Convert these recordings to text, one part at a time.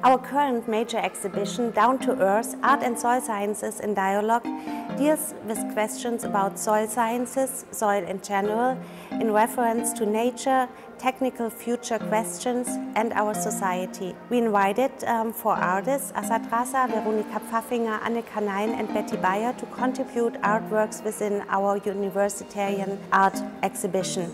Our current major exhibition, Down to Earth, Art and Soil Sciences in Dialogue, deals with questions about soil sciences, soil in general, in reference to nature, technical future questions and our society. We invited four artists, Assad Raza, Veronika Pfaffinger, Anne Kanein and Betty Bayer to contribute artworks within our Universitarian art exhibition.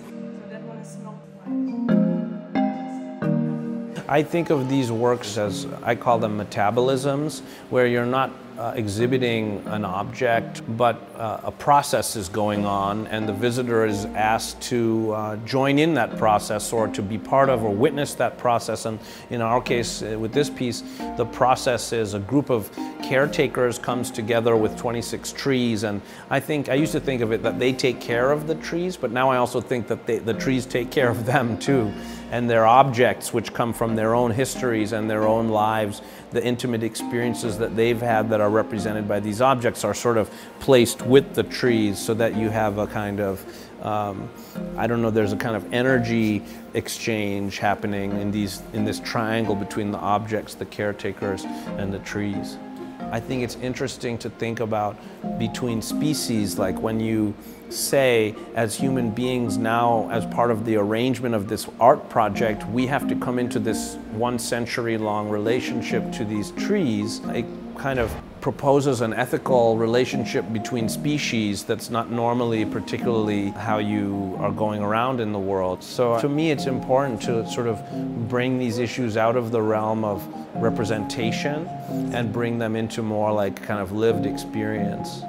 I think of these works as, I call them metabolisms, where you're not exhibiting an object, but a process is going on and the visitor is asked to join in that process or to be part of or witness that process. And in our case, with this piece, the process is a group of caretakers comes together with 26 trees, and I used to think of it that they take care of the trees, but now I also think that the trees take care of them too. And their objects, which come from their own histories and their own lives, the intimate experiences that they've had that are represented by these objects are sort of placed with the trees so that you have a kind of, I don't know, there's a kind of energy exchange happening in this triangle between the objects, the caretakers, and the trees. I think it's interesting to think about between species, like when you say, as human beings now, as part of the arrangement of this art project, we have to come into this 1 century-long relationship to these trees. It kind of proposes an ethical relationship between species that's not normally particularly how you are going around in the world. So to me, it's important to sort of bring these issues out of the realm of representation and bring them into more like kind of lived experience.